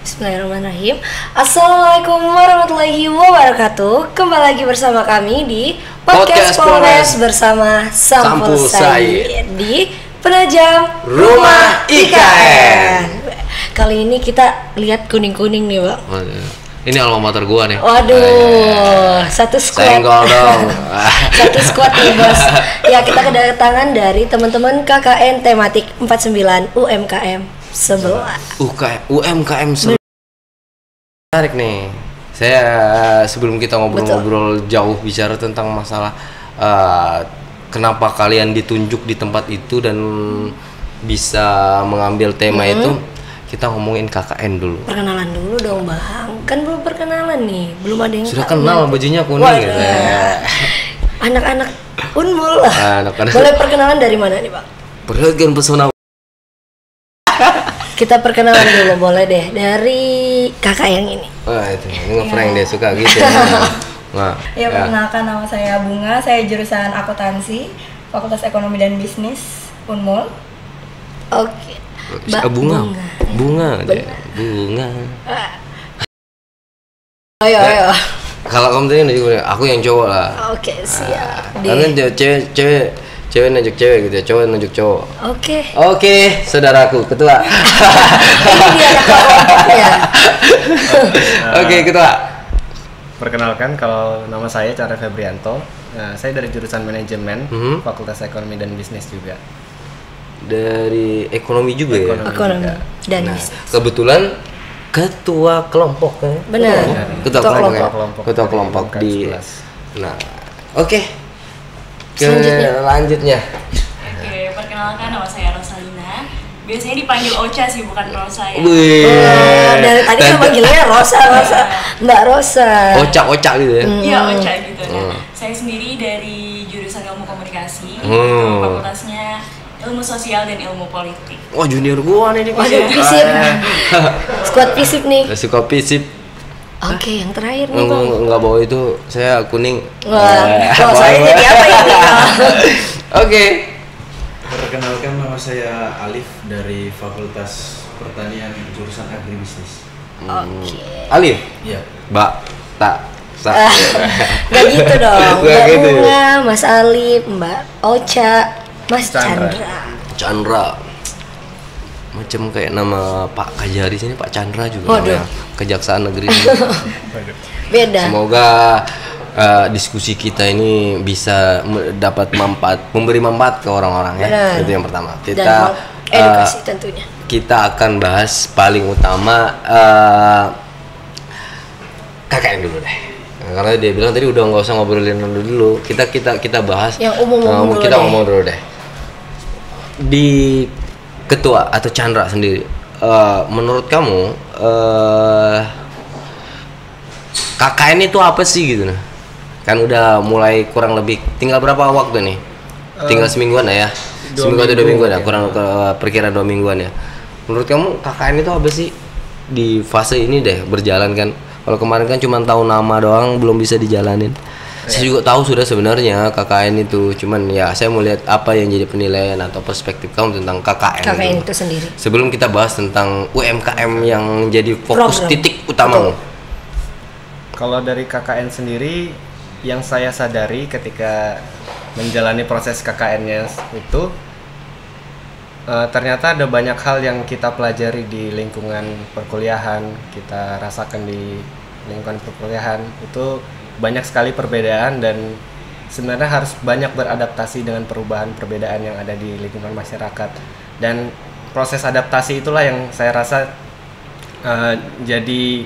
Bismillahirrahmanirrahim. Assalamualaikum warahmatullahi wabarakatuh. Kembali lagi bersama kami di Podcast Polres bersama Sampul Said di Penajam Rumah IKN. Kali ini kita lihat kuning-kuning nih, Bang. Ini alma mater gua nih. Waduh, satu squad. Senggol dong. Satu squad nih, Bos. Ya, kita kedatangan dari teman-teman KKN tematik 49 UMKM sebelah. UMKM sebelah. Menarik nih. Saya sebelum kita ngobrol-ngobrol jauh bicara tentang masalah kenapa kalian ditunjuk di tempat itu dan bisa mengambil tema itu, kita ngomongin KKN dulu. Perkenalan dulu dong, Bang. Kan belum perkenalan nih, belum ada yang sudah kenal bajunya kuning gitu ya. Anak-anak Unmul lah. Boleh perkenalan dari mana nih, Bang? Perlihatkan pesona. Kita perkenalan dulu boleh deh dari kakak yang ini. Wah, ini nge-prank deh, suka gitu ya. Nah, ya, perkenalkan nama saya Bunga, saya jurusan akuntansi, Fakultas Ekonomi dan Bisnis Unmul. Oke. Bunga deh. Bunga. Ayo. Kalau kamu tadi aku yang cowok lah. Oke, siap. Kalian cewek nunjuk cewek gitu ya, cowok nunjuk cowok. Oke, saudaraku, ketua. Ini dia ketua. Oke, ketua. Perkenalkan, kalau nama saya Cara Febrianto. Nah, saya dari jurusan manajemen, Fakultas Ekonomi dan Bisnis juga. Dari ekonomi juga ya? Ekonomi dan bisnis. Kebetulan ketua kelompok kan? Benar. Ketua kelompok di. Nah, oke. Selanjutnya. Oke, perkenalkan nama saya Rosalina. Biasanya dipanggil Ocha sih, bukan Rosa ya. Dari tadi saya panggilnya Rosa. Mbak Rosa. Oca gitu ya? Iya, Ocha gitu. Saya sendiri dari jurusan ilmu komunikasi, fakultasnya ilmu sosial dan ilmu politik. Oh, junior gua nih. Waduh, fisip. Squad fisip nih. Suka fisip. Oke, yang terakhir nih, Bang. Enggak bawa itu, saya kuning. Wah, saya jadi apa ini? Oke. Perkenalkan, nama saya Alif dari Fakultas Pertanian jurusan Agribisnis. Oke. Alif? Iya. Mbak, Gak gitu dong. Mbak gitu. Bunga, Mas Alif, Mbak Ocha, Mas Chandra. Macam kayak nama Pak Kajari sini, Pak Chandra juga. Waduh. Kejaksaan Negeri. Beda. Semoga diskusi kita ini bisa dapat memberi manfaat ke orang-orang ya. Benar. Itu yang pertama. Dan edukasi tentunya. Kita akan bahas paling utama KKN dulu deh. Karena dia bilang tadi udah nggak usah ngobrolin dulu. Kita bahas yang umum kita ngomong dulu deh. Di Ketua atau Chandra sendiri, menurut kamu KKN itu apa sih gitu? Kan udah mulai kurang lebih tinggal berapa waktu nih? Tinggal semingguan lah ya, seminggu atau 2 mingguan ya, kurang perkiraan 2 mingguan ya. Menurut kamu KKN itu apa sih di fase ini deh berjalan kan? Kalau kemarin kan cuma tahu nama doang, belum bisa dijalanin. Saya juga tahu sudah sebenarnya KKN itu, cuman ya saya mau lihat apa yang jadi penilaian atau perspektif kamu tentang KKN itu sendiri. Sebelum kita bahas tentang UMKM yang jadi fokus titik utamamu. Kalau dari KKN sendiri, yang saya sadari ketika menjalani proses KKN-nya itu, ternyata ada banyak hal yang kita pelajari di lingkungan perkuliahan, kita rasakan di lingkungan perkuliahan itu banyak sekali perbedaan, dan sebenarnya harus banyak beradaptasi dengan perubahan-perbedaan yang ada di lingkungan masyarakat. Dan proses adaptasi itulah yang saya rasa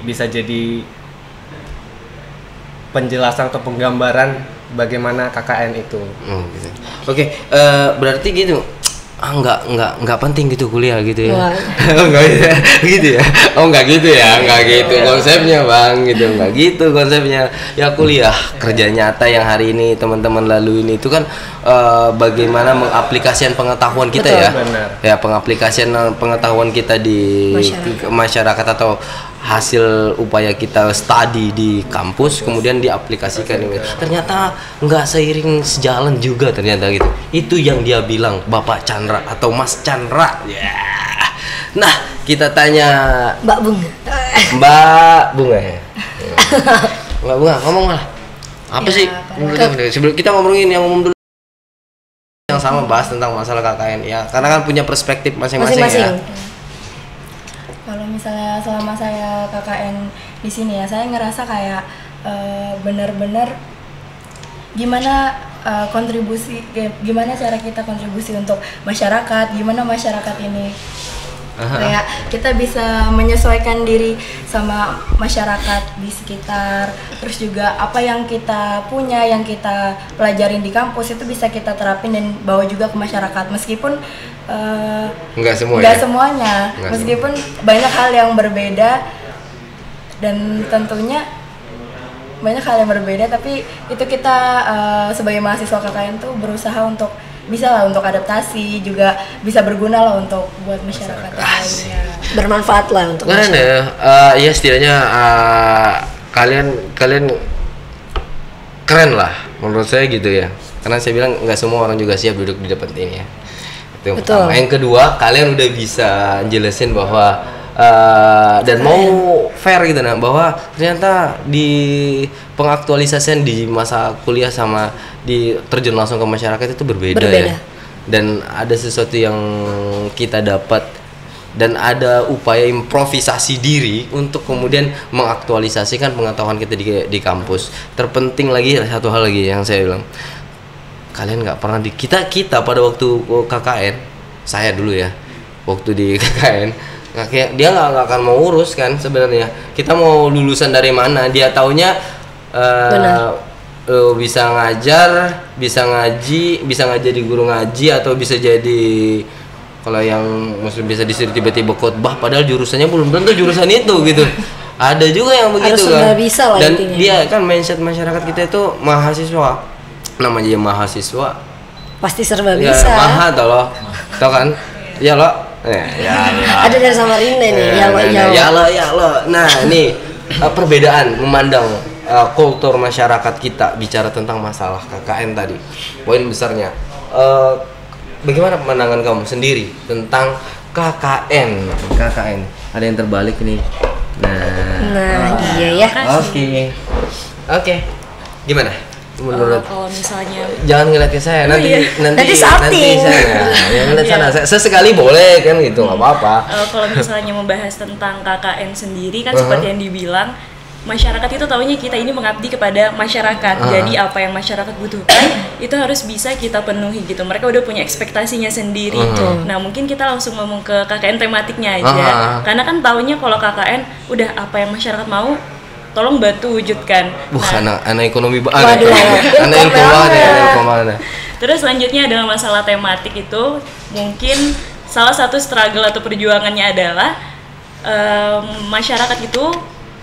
bisa jadi penjelasan atau penggambaran bagaimana KKN itu. Gitu. Oke, berarti gitu. Enggak penting gitu kuliah gitu ya. Enggak gitu ya. Oh, enggak gitu ya. Enggak gitu konsepnya, Bang, gitu. Enggak gitu konsepnya. Ya kuliah, kerja nyata yang hari ini teman-teman lalui ini itu kan bagaimana mengaplikasikan pengetahuan kita. Betul, ya. Benar. Ya, pengaplikasian pengetahuan kita di masyarakat atau hasil upaya kita study di kampus kemudian diaplikasikan. Ternyata nggak seiring sejalan juga ternyata gitu. Itu yang dia bilang Bapak Chandra atau Mas Chandra. Ya. Nah, kita tanya Mbak Bunga. Mbak Bunga ya. Mbak Bunga, ngomong lah. Apa Ya, sih? Sebelum kita ngomongin yang umum dulu, yang sama bahas tentang masalah KKN ya, karena kan punya perspektif masing-masing ya. Kalau misalnya selama saya KKN di sini ya, saya ngerasa kayak benar-benar gimana gimana cara kita kontribusi untuk masyarakat, gimana masyarakat ini kayak kita bisa menyesuaikan diri sama masyarakat di sekitar, terus juga apa yang kita punya, yang kita pelajarin di kampus itu bisa kita terapin dan bawa juga ke masyarakat, meskipun Enggak semuanya, meskipun banyak hal yang berbeda dan tentunya banyak hal yang berbeda, tapi itu kita sebagai mahasiswa KKN tuh berusaha untuk bisa lah untuk adaptasi, juga bisa berguna lah untuk buat masyarakat lainnya. Bermanfaat lah untuk Kan masyarakat. ya setidaknya kalian keren lah menurut saya gitu ya, karena saya bilang nggak semua orang juga siap duduk di depan ini ya. Itu yang Betul. pertama. Yang kedua, kalian udah bisa jelasin bahwa dan mau fair gitu nah, bahwa ternyata di pengaktualisasian di masa kuliah sama di terjun langsung ke masyarakat itu berbeda. Ya. Dan ada sesuatu yang kita dapat dan ada upaya improvisasi diri untuk kemudian mengaktualisasikan pengetahuan kita di kampus. Terpenting lagi satu hal lagi yang saya bilang, kalian nggak pernah kita pada waktu KKN, saya dulu ya waktu di KKN, dia nggak akan mau urus kan sebenarnya. Kita mau lulusan dari mana, dia taunya bisa ngajar, bisa ngaji, bisa ngajar di guru ngaji, atau bisa jadi kalau yang muslim bisa disuruh tiba-tiba khotbah, padahal jurusannya belum tentu jurusan itu gitu. Ada juga yang begitu kan. Bisa lah. Dan intinya. dia kan mindset masyarakat kita itu mahasiswa, namanya mahasiswa Pasti serba ya, bisa. mahal tau kan? Ya lo. Ya. Ada dari Samarinda nih, Ya lo. Nah, nih perbedaan memandang kultur masyarakat kita bicara tentang masalah KKN tadi. Poin besarnya. Bagaimana pandangan kamu sendiri tentang KKN? Ada yang terbalik nih. Nah, iya ya. Oke. Gimana? Menurut Kalau misalnya jangan ngeliat ke saya, nanti salting. saya yang ngeliat sana. Sesekali boleh kan gitu, nggak apa-apa. kalau misalnya membahas tentang KKN sendiri kan seperti yang dibilang, masyarakat itu taunya kita ini mengabdi kepada masyarakat. Jadi apa yang masyarakat butuhkan itu harus bisa kita penuhi gitu. Mereka udah punya ekspektasinya sendiri. Nah, mungkin kita langsung ngomong ke KKN tematiknya aja. Karena kan taunya kalau KKN udah apa yang masyarakat mau, tolong bantu wujudkan. Anak ekonomi banget. Anak ilmu mana. Terus selanjutnya adalah masalah tematik itu, mungkin salah satu struggle atau perjuangannya adalah masyarakat itu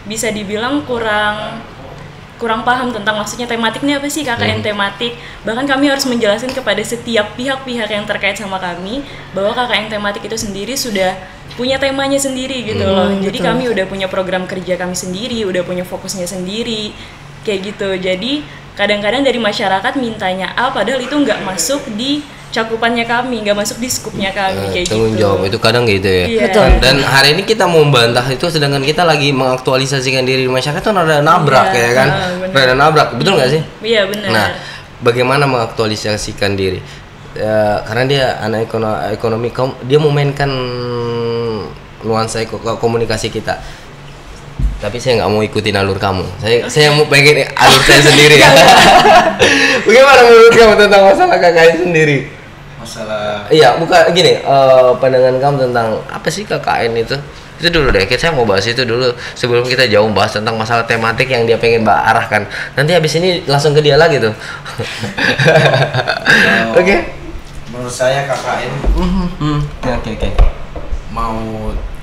bisa dibilang kurang paham tentang maksudnya tematik ini apa sih, KKN tematik. Bahkan kami harus menjelaskan kepada setiap pihak-pihak yang terkait sama kami bahwa KKN tematik itu sendiri sudah punya temanya sendiri gitu loh. Jadi kami udah punya program kerja kami sendiri, udah punya fokusnya sendiri kayak gitu. Jadi kadang-kadang dari masyarakat mintanya A padahal itu nggak masuk di cakupannya kami, nggak masuk di skupnya kami kayak tanggung gitu. jawab itu kadang gitu ya. Iya. Betul. Dan hari ini kita mau membantah itu, sedangkan kita lagi mengaktualisasikan diri di masyarakat itu ada nabrak ya kan. Ada nabrak, betul nggak sih? Iya benar. Nah, bagaimana mengaktualisasikan diri? Karena dia anak ekonomi, dia memainkan nuansa komunikasi kita. Tapi saya nggak mau ikutin alur kamu. Saya mau pengen alur saya sendiri ya. Bagaimana menurut kamu tentang masalah KKN sendiri? Iya, bukan gini. Pandangan kamu tentang apa sih KKN itu? Itu dulu deh. Saya mau bahas itu dulu sebelum kita jauh bahas tentang masalah tematik yang dia pengen arahkan. Nanti habis ini langsung ke dia lagi tuh. Oke. Menurut saya KKN Oke. mau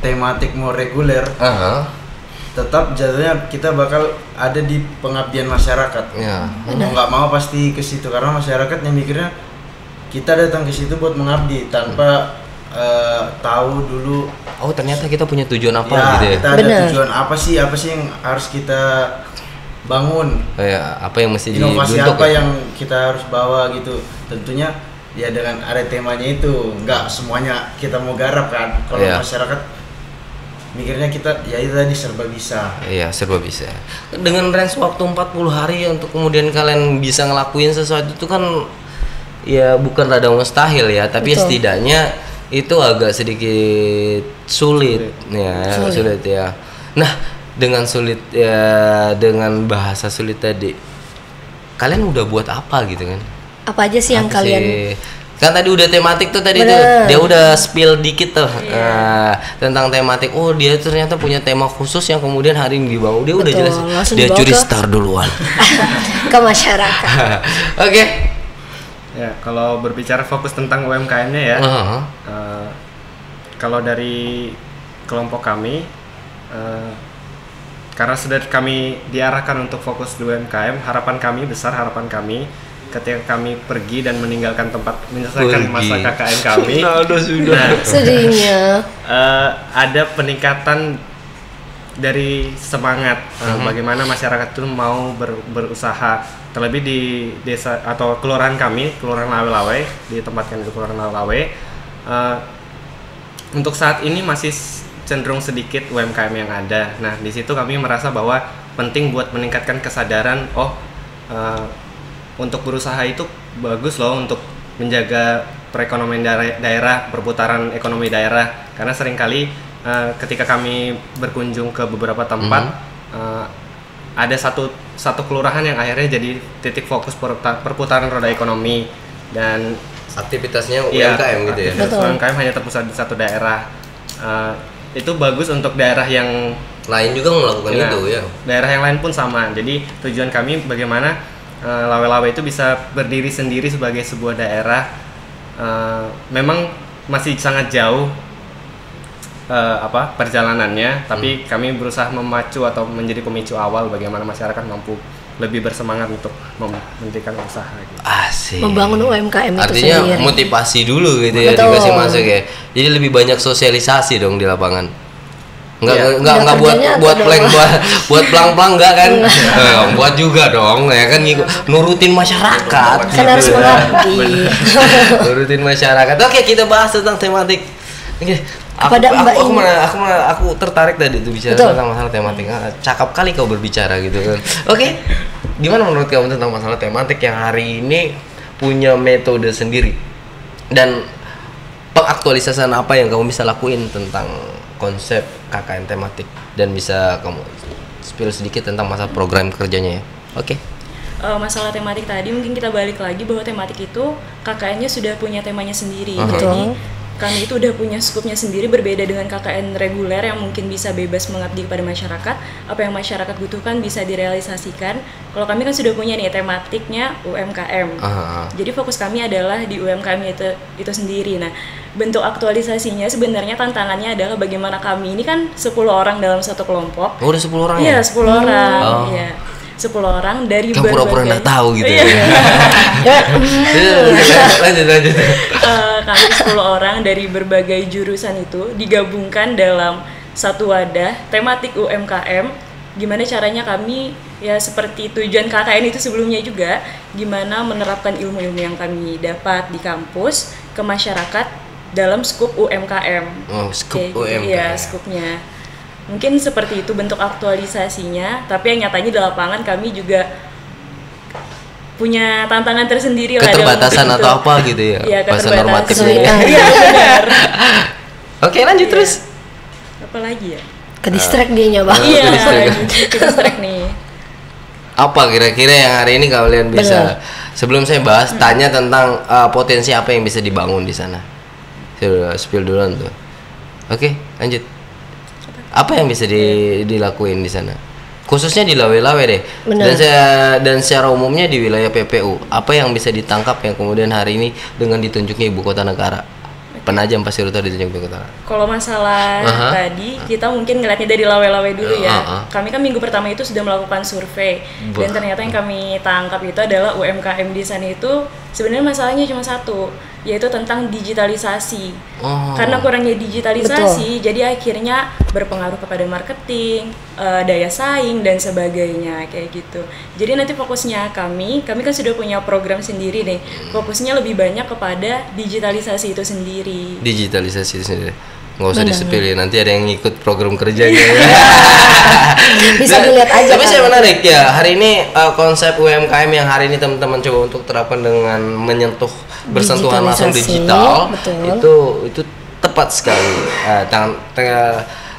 tematik mau reguler, tetap jatuhnya kita bakal ada di pengabdian masyarakat. Ya. Mau nggak mau pasti ke situ, karena masyarakat yang mikirnya kita datang ke situ buat mengabdi tanpa tahu dulu. Oh, ternyata kita punya tujuan apa Ya, gitu ya? kita ada tujuan apa sih yang harus kita bangun, Apa yang mesti inovasi dibentuk apa ya? yang kita harus bawa gitu. Tentunya ya dengan ada temanya itu, nggak semuanya kita mau garap kan. Kalau Iya. masyarakat mikirnya kita ya itu tadi serba bisa. Iya, serba bisa. Dengan range waktu 40 hari untuk kemudian kalian bisa ngelakuin sesuatu itu kan ya bukan rada mustahil ya, tapi setidaknya itu agak sedikit sulit ya, sulit ya. Nah, dengan sulit ya, dengan bahasa sulit tadi, kalian udah buat apa gitu kan? Apa aja sih yang kalian? Kan tadi udah tematik tuh tadi tuh dia udah spill dikit tuh tentang tematik. Oh dia ternyata punya tema khusus yang kemudian hari ini dibawa. Dia udah jelas. Dia curi star duluan ke masyarakat. Oke. Ya kalau berbicara fokus tentang UMKM-nya ya, kalau dari kelompok kami, karena sudah kami diarahkan untuk fokus di UMKM, harapan kami ketika kami pergi dan meninggalkan tempat menyelesaikan masa KKN kami, sedihnya ada peningkatan dari semangat bagaimana masyarakat itu mau berusaha, terlebih di desa atau kelurahan kami, Kelurahan Lawe-Lawe, ditempatkan di Kelurahan Lawe-Lawe. Untuk saat ini masih cenderung sedikit UMKM yang ada. Nah di situ kami merasa bahwa penting buat meningkatkan kesadaran, untuk berusaha itu bagus loh untuk menjaga perekonomian daerah, perputaran ekonomi daerah. Karena seringkali ketika kami berkunjung ke beberapa tempat, ada satu kelurahan yang akhirnya jadi titik fokus perputaran roda ekonomi dan aktivitasnya UMKM gitu ya. Aktivitas UMKM hanya terpusat di satu daerah. Itu bagus untuk daerah yang lain juga melakukan itu ya. Daerah yang lain pun sama. Jadi tujuan kami bagaimana Lawe-Lawe itu bisa berdiri sendiri sebagai sebuah daerah. Memang masih sangat jauh perjalanannya, tapi kami berusaha memacu atau menjadi pemicu awal bagaimana masyarakat mampu lebih bersemangat untuk mendirikan usaha gitu. Asik. Membangun UMKM itu artinya sendiri. motivasi dulu gitu ya, dikasih masuk ya. Jadi lebih banyak sosialisasi dong di lapangan. Enggak buat pelang-pelang enggak kan? Buat juga dong ya kan, nurutin masyarakat. Kan harus mengabdi. Nurutin masyarakat. Oke, kita bahas tentang tematik. Oke. Aku tertarik tadi tuh bicara tentang masalah tematik. Cakap kali kau berbicara gitu kan. Oke. Gimana menurut kamu tentang masalah tematik yang hari ini punya metode sendiri? Dan pengaktualisasian apa yang kamu bisa lakuin tentang konsep KKN tematik, dan bisa kamu spill sedikit tentang masa program kerjanya ya. Oke. Masalah tematik tadi mungkin kita balik lagi bahwa tematik itu KKN-nya sudah punya temanya sendiri. Jadi kami itu udah punya skupnya sendiri, berbeda dengan KKN reguler yang mungkin bisa bebas mengabdi kepada masyarakat. Apa yang masyarakat butuhkan bisa direalisasikan. Kalau kami kan sudah punya nih tematiknya UMKM. Jadi fokus kami adalah di UMKM itu sendiri. Nah, bentuk aktualisasinya sebenarnya tantangannya adalah bagaimana kami ini kan 10 orang dalam satu kelompok. Oh, udah 10 orang ya? Iya, 10 orang. Iya. 10 orang dari berbagai. Pura-pura nggak tahu gitu. Lanjut. Kami 10 orang dari berbagai jurusan itu digabungkan dalam satu wadah tematik UMKM. Gimana caranya kami ya seperti tujuan KKN itu sebelumnya juga, gimana menerapkan ilmu-ilmu yang kami dapat di kampus ke masyarakat dalam skup UMKM. Oh, skup UMKM. Iya, skupnya. Mungkin seperti itu bentuk aktualisasinya, tapi yang nyatanya di lapangan kami juga punya tantangan tersendiri lah. Keterbatasan atau apa gitu ya? Iya, bahasa normatifnya. Iya, benar. Oke, lanjut terus. Apa lagi ya? Ke distract dianya, Bang. Iya, ke distract nih. Apa kira-kira yang hari ini kalian bisa, sebelum saya bahas, tanya tentang potensi apa yang bisa dibangun di sana. Saya udah spill duluan tuh. Oke, lanjut. Apa yang bisa dilakuin di sana? Khususnya di Lawe-Lawe deh. Dan secara umumnya di wilayah PPU, apa yang bisa ditangkap yang kemudian hari ini dengan ditunjuknya ibu kota negara? Penajam Pasir Utara ditunjuk ibu kota. Kalau masalah tadi, kita mungkin ngeliatnya dari Lawe-Lawe dulu ya. Kami kan minggu pertama itu sudah melakukan survei, dan ternyata yang kami tangkap itu adalah UMKM di sana itu sebenarnya masalahnya cuma satu, yaitu tentang digitalisasi. Karena kurangnya digitalisasi, jadi akhirnya berpengaruh kepada marketing, daya saing dan sebagainya kayak gitu. Jadi nanti fokusnya kami kan sudah punya program sendiri nih. Fokusnya lebih banyak kepada digitalisasi itu sendiri. Digitalisasi itu sendiri. nggak usah disepilin, nanti ada yang ikut program kerjanya. Bisa dilihat aja. Tapi saya menarik ya, hari ini konsep UMKM yang hari ini teman-teman coba untuk terapkan dengan menyentuh bersentuhan langsung digital, itu tepat sekali.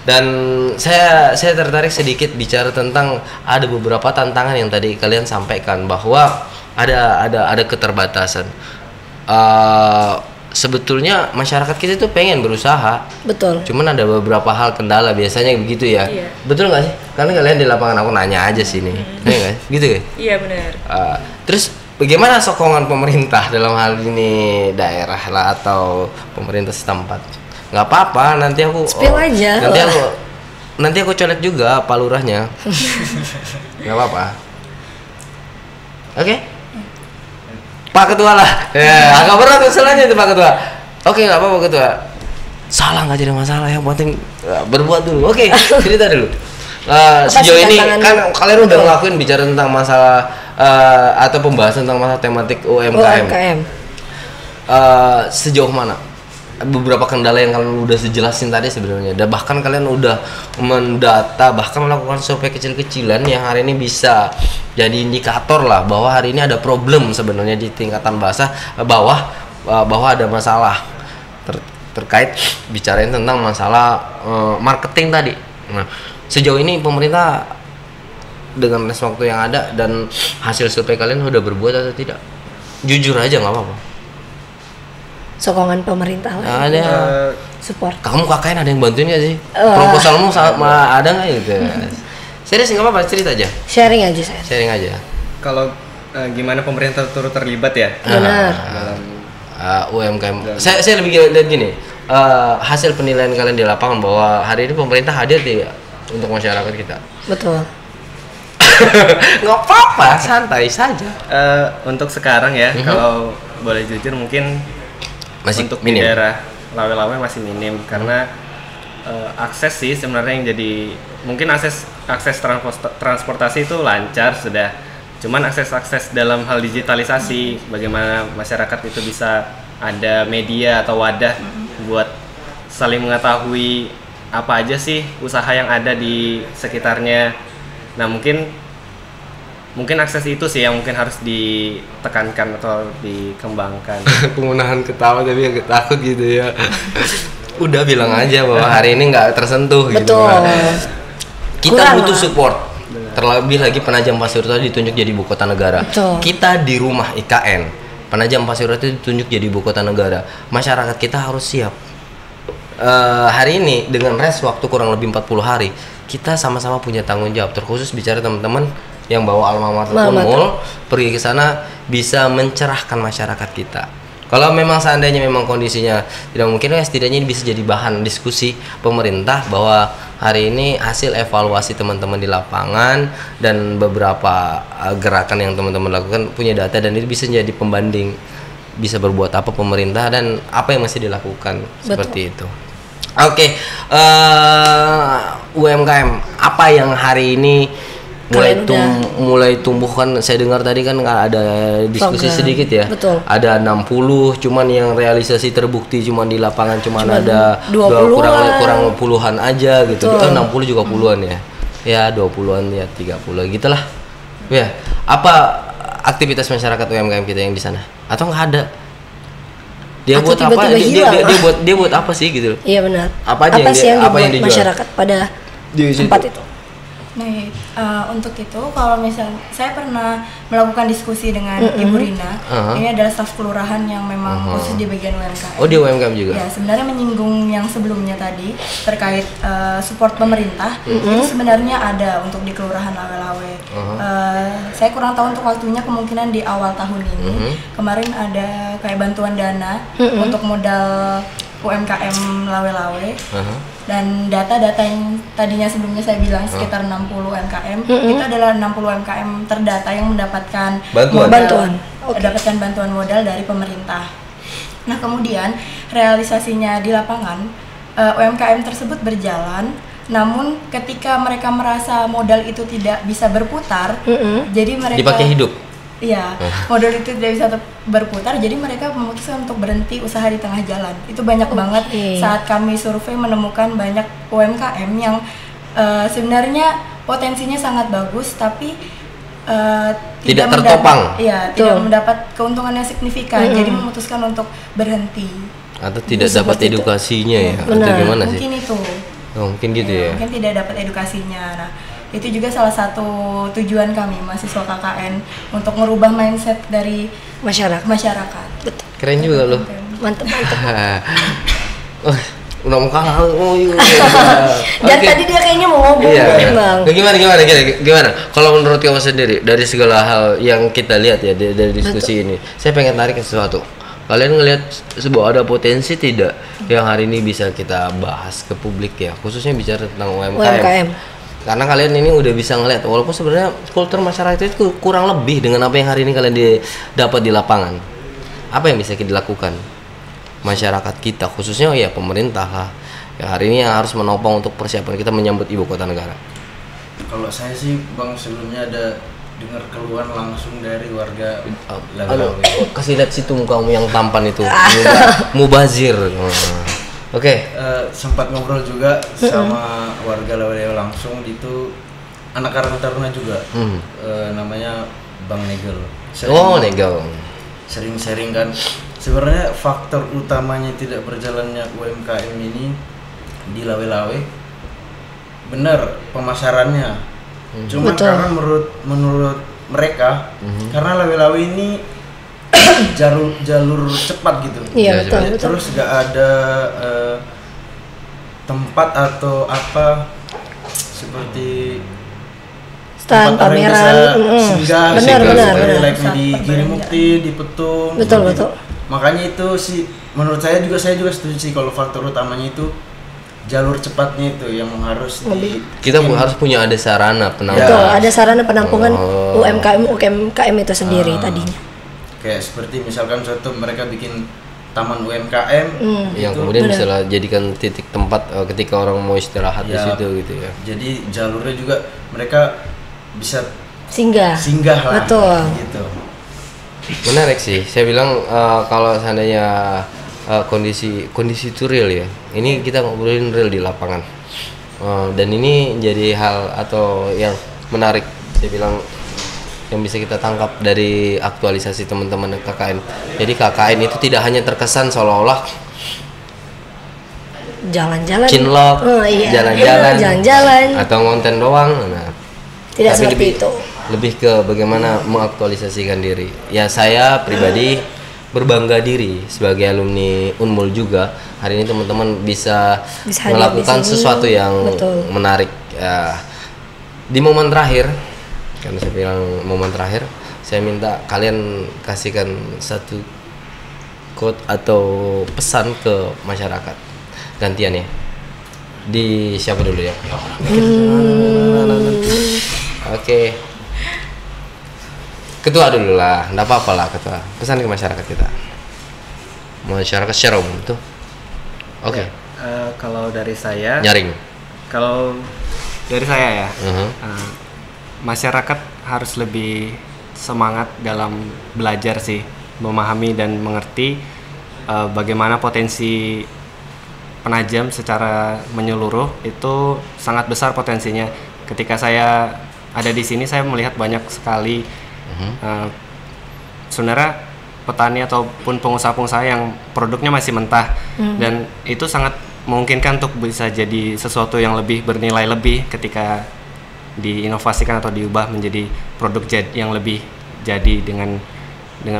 Dan saya tertarik sedikit bicara tentang ada beberapa tantangan yang tadi kalian sampaikan, bahwa ada keterbatasan. Sebetulnya masyarakat kita tuh pengen berusaha, betul. Cuman ada beberapa hal kendala, biasanya begitu ya. Iya. Betul nggak sih? Karena kalian di lapangan, aku nanya aja sini, iya nggak? Gitu ya? Iya benar. Terus bagaimana sokongan pemerintah dalam hal ini, daerah lah atau pemerintah setempat? Nggak apa-apa, nanti aku aja. Nanti aku colek juga Pak Lurahnya. Nggak apa-apa. Oke? Pak Ketua lah. Ya, agak berat masalahnya itu Pak Ketua. Oke, nggak apa-apa Ketua. Salah nggak jadi masalah, yang penting berbuat dulu. Oke, cerita dulu. Sejauh ini kan kalian udah ngelakuin bicara tentang masalah atau pembahasan tentang masalah tematik UMKM. Sejauh mana? Beberapa kendala yang kalian udah sejelasin tadi sebenarnya, dan bahkan kalian udah mendata, bahkan melakukan survei kecil-kecilan yang hari ini bisa jadi indikator lah bahwa hari ini ada problem sebenarnya di tingkatan bawah bahwa ada masalah terkait bicarain tentang masalah marketing tadi. Nah, sejauh ini pemerintah dengan waktu yang ada dan hasil survei kalian udah berbuat atau tidak? Jujur aja, nggak apa-apa. Sokongan pemerintah lah. Ada support. Kamu KKN ada yang bantuin gak sih? Proposalmu sama ada nggak gitu? Serius nggak apa-apa, cerita aja. Sharing aja saya. Sharing aja. Kalau gimana pemerintah turut terlibat ya? Benar. Dalam UMKM. Saya lebih lihat gini. Hasil penilaian kalian di lapangan bahwa hari ini pemerintah hadir tidak untuk masyarakat kita. Betul. Nggak apa-apa, santai saja. Untuk sekarang ya, kalau boleh jujur mungkin Masih untuk minim. di daerah Lawe-Lawe masih minim karena akses sih sebenarnya yang jadi mungkin akses transportasi itu lancar sudah, cuman akses dalam hal digitalisasi bagaimana masyarakat itu bisa ada media atau wadah buat saling mengetahui apa aja sih usaha yang ada di sekitarnya. Nah mungkin akses itu sih yang mungkin harus ditekankan atau dikembangkan. Penggunaan ketawa tapi agak takut gitu ya. Udah bilang aja bahwa hari ini nggak tersentuh. Betul. Gitu kan. Kita Kurang butuh lah. support. Terlebih lagi Penajam Pasir Utara ditunjuk jadi ibu kota negara. Betul. Kita di rumah IKN, Penajam Pasir Utara itu ditunjuk jadi ibu kota negara. Masyarakat kita harus siap. Hari ini dengan rest waktu kurang lebih 40 hari, kita sama-sama punya tanggung jawab. Terkhusus bicara teman-teman yang bawa alma mater Unmul pergi ke sana bisa mencerahkan masyarakat kita. Kalau memang seandainya memang kondisinya tidak mungkin, ya setidaknya ini bisa jadi bahan diskusi pemerintah bahwa hari ini hasil evaluasi teman-teman di lapangan dan beberapa gerakan yang teman-teman lakukan punya data, dan itu bisa jadi pembanding bisa berbuat apa pemerintah dan apa yang masih dilakukan. Betul. Seperti itu. Oke, UMKM apa yang hari ini mulai tumbuh kan? Saya dengar tadi kan ada diskusi program. Sedikit ya. Betul. Ada 60, cuman yang realisasi terbukti cuman di lapangan cuman ada 20-an. kurang puluhan aja gitu. Betul. 60 juga puluhan ya. Ya 20-an ya 30 gitulah. Ya, apa aktivitas masyarakat UMKM kita yang di sana? Atau nggak ada? Dia Atau buat apa? tiba-tiba hilang. Dia buat apa sih gitu? Iya benar. Apa aja sih yang apa dibuat yang dijual? masyarakat pada Di situ. tempat itu? Nah, untuk itu kalau misal saya pernah melakukan diskusi dengan Ibu Rina, ini adalah staf kelurahan yang memang khusus di bagian UMKM. Oh, di UMKM juga? Ya, sebenarnya menyinggung yang sebelumnya tadi terkait support pemerintah, itu sebenarnya ada untuk di kelurahan Lawe-Lawe. Saya kurang tahu untuk waktunya, kemungkinan di awal tahun ini. Kemarin ada kayak bantuan dana untuk modal UMKM Lawe-Lawe. Dan data-data yang tadinya sebelumnya saya bilang sekitar 60 UMKM, itu adalah 60 UMKM terdata yang mendapatkan bantuan. Mendapatkan bantuan modal dari pemerintah. Nah, kemudian realisasinya di lapangan, UMKM tersebut berjalan, namun ketika mereka merasa modal itu tidak bisa berputar, jadi mereka dipakai hidup. Iya, modal itu tidak bisa berputar, jadi mereka memutuskan untuk berhenti usaha di tengah jalan. Itu banyak banget saat kami survei menemukan banyak UMKM yang sebenarnya potensinya sangat bagus, tapi tidak tertopang. Tidak mendapat keuntungan yang signifikan, jadi memutuskan untuk berhenti. Atau tidak dapat edukasinya ya? Atau gimana sih? Mungkin itu. Oh, mungkin gitu ya. Mungkin tidak dapat edukasinya. Nah, itu juga salah satu tujuan kami mahasiswa KKN untuk merubah mindset dari masyarakat. Betul. Keren juga loh. Mantap. Udah mau kalah. Dan tadi dia kayaknya mau ngomong Bang. Gimana? Kalau menurut kamu sendiri dari segala hal yang kita lihat ya dari diskusi ini, saya pengen tarik ke sesuatu. Kalian ngelihat sebuah ada potensi tidak yang hari ini bisa kita bahas ke publik ya, khususnya bicara tentang UMKM. Karena kalian ini udah bisa ngeliat, walaupun sebenarnya kultur masyarakat itu kurang lebih dengan apa yang hari ini kalian dapat di lapangan. Apa yang bisa kita lakukan? Masyarakat kita, khususnya ya pemerintah lah, ya hari ini yang harus menopang untuk persiapan kita menyambut ibu kota negara. Kalau saya sih Bang, sebelumnya ada dengar keluhan langsung dari warga Lawe-Lawe. Kasih lihat situ mukamu yang tampan itu, mubazir. Oke. Sempat ngobrol juga sama warga Lawe-Lawe langsung, itu anak Karang Taruna juga, namanya Bang Negel. Negel. Sering sharing kan. Sebenarnya faktor utamanya tidak berjalannya UMKM ini di Lawe-Lawe, benar pemasarannya. Cuma karena menurut mereka, karena Lawe-Lawe ini jalur cepat gitu. Iya, betul. Terus nggak ada tempat atau apa seperti stand pameran, benar. Like di Girimukti, di Petung. Betul. Makanya itu sih menurut saya juga setuju sih kalau faktor utamanya itu jalur cepatnya itu yang harus kita harus punya ada sarana penampungan. Betul, ada sarana penampungan UMKM itu sendiri tadinya. Kayak seperti misalkan contoh mereka bikin taman UMKM yang kemudian bisa jadikan titik tempat ketika orang mau istirahat di situ gitu ya. Jadi jalurnya juga mereka bisa singgah lah. Betul. Gitu. Menarik sih. Saya bilang kalau seandainya kondisi itu real ya. Ini kita ngobrolin real di lapangan. Dan ini jadi hal atau yang menarik. Saya bilang yang bisa kita tangkap dari aktualisasi teman-teman KKN. Jadi KKN itu tidak hanya terkesan seolah-olah jalan-jalan, cinlok, jalan-jalan, atau ngonten doang. Nah, tidak seperti itu. Lebih ke bagaimana mengaktualisasikan diri. Ya saya pribadi berbangga diri sebagai alumni Unmul juga. Hari ini teman-teman bisa melakukan sesuatu yang menarik. Ya, di momen terakhir, karena saya bilang momen terakhir, saya minta kalian kasihkan satu quote atau pesan ke masyarakat. Gantian ya. Di siapa dulu ya? Oke. Ketua dulu lah, enggak apa-apa lah ketua. Pesan ke masyarakat kita. Masyarakat secara umum tuh. Oke. Kalau dari saya nyaring. Kalau dari saya ya. Masyarakat harus lebih semangat dalam belajar sih, memahami dan mengerti bagaimana potensi penajam secara menyeluruh itu sangat besar potensinya. Ketika saya ada di sini, saya melihat banyak sekali sebenarnya petani ataupun pengusaha-pengusaha yang produknya masih mentah dan itu sangat memungkinkan untuk bisa jadi sesuatu yang lebih bernilai lebih ketika diinovasikan atau diubah menjadi produk yang lebih jadi dengan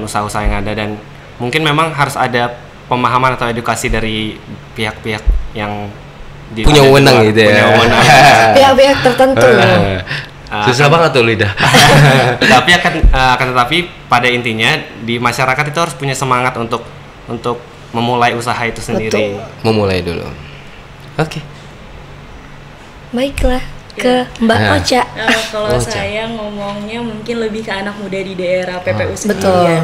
usaha-usaha yang ada. Dan mungkin memang harus ada pemahaman atau edukasi dari pihak-pihak yang punya wewenang gitu ya. Pihak-pihak tertentu. Susah banget tuh lidah. Tapi akan tetapi pada intinya di masyarakat itu harus punya semangat untuk memulai usaha itu sendiri. Memulai dulu. Oke. Baiklah, ke Mbak Ocha. Kalau saya ngomongnya mungkin lebih ke anak muda di daerah PPU sendiri. Betul. Ya.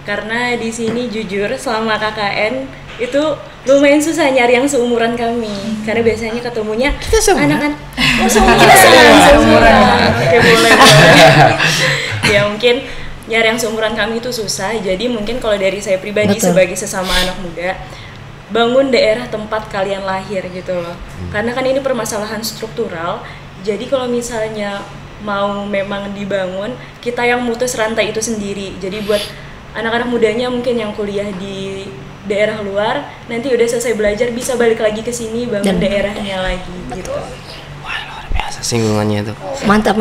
Karena di sini jujur selama KKN itu lumayan susah nyari yang seumuran kami. Karena biasanya ketemunya anak-anak seumuran. Oke, boleh. Ya mungkin nyari yang seumuran kami itu susah. Jadi mungkin kalau dari saya pribadi sebagai sesama anak muda, bangun daerah tempat kalian lahir gitu loh. Karena kan ini permasalahan struktural. Jadi kalau misalnya mau memang dibangun, kita yang mutus rantai itu sendiri. Jadi buat anak-anak mudanya mungkin yang kuliah di daerah luar, nanti udah selesai belajar bisa balik lagi ke sini bangun daerahnya lagi gitu. Wah, luar biasa singgungannya itu. Mantap.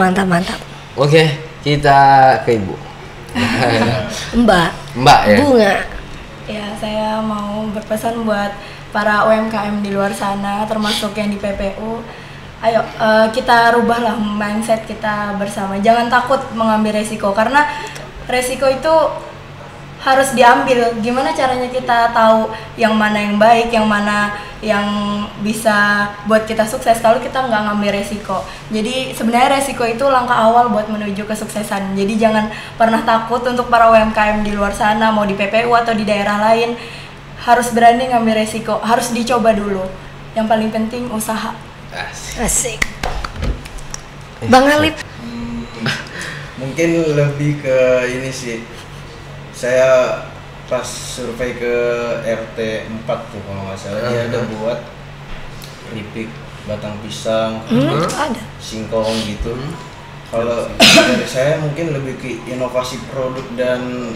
Oke, kita ke Ibu. Mbak ya. Bunga. Ya, saya mau berpesan buat para UMKM di luar sana, termasuk yang di PPU. Ayo, kita rubahlah mindset kita bersama. Jangan takut mengambil resiko, karena resiko itu harus diambil. Gimana caranya kita tahu yang mana yang baik, yang mana yang bisa buat kita sukses kalau kita nggak ngambil resiko. Jadi sebenarnya resiko itu langkah awal buat menuju kesuksesan. Jadi jangan pernah takut untuk para UMKM di luar sana, mau di PPU atau di daerah lain, harus berani ngambil resiko, harus dicoba dulu. Yang paling penting usaha. Asik. Bang Alip. Mungkin lebih ke ini sih. Saya pas survei ke RT 4 tuh kalau nggak salah, dia ada buat keripik batang pisang, Ada. singkong gitu. Kalau dari saya mungkin lebih ke inovasi produk dan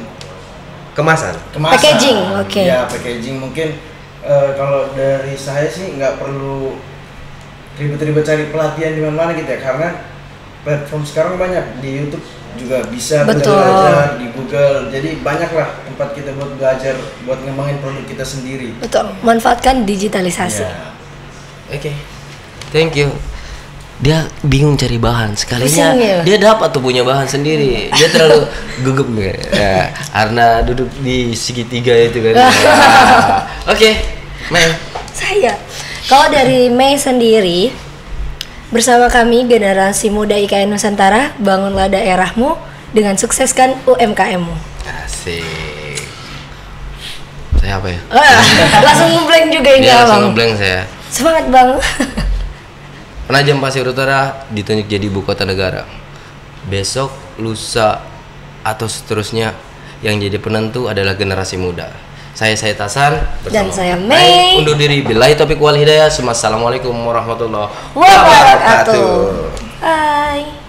Kemasan. Packaging, oke. Ya, packaging mungkin kalau dari saya sih nggak perlu ribet-ribet cari pelatihan di mana-mana gitu ya, karena platform sekarang banyak di YouTube juga bisa kita belajar, di Google, jadi banyaklah tempat kita buat belajar, buat ngembangin produk kita sendiri. Betul, manfaatkan digitalisasi. Oke. Thank you. Dia bingung cari bahan, sekalinya Pusing ya? dia dapat tuh punya bahan sendiri. Dia terlalu gugup ya, karena duduk di segitiga itu kan. Oke, Mei. Saya, kalau dari Mei sendiri, bersama kami generasi muda IKN Nusantara, bangunlah daerahmu dengan sukseskan UMKM-mu. Asik. Saya apa ya? Langsung ngeblank juga ini Dia Abang. langsung ngeblank saya. Semangat Bang. Penajam Pasir Utara ditunjuk jadi ibu kota negara. Besok, lusa, atau seterusnya yang jadi penentu adalah generasi muda. Saya Tasan Dan saya Mei Mei. undur diri. Billahi taufiq wal hidayah. Assalamualaikum warahmatullahi Wabarakatuh. Bye.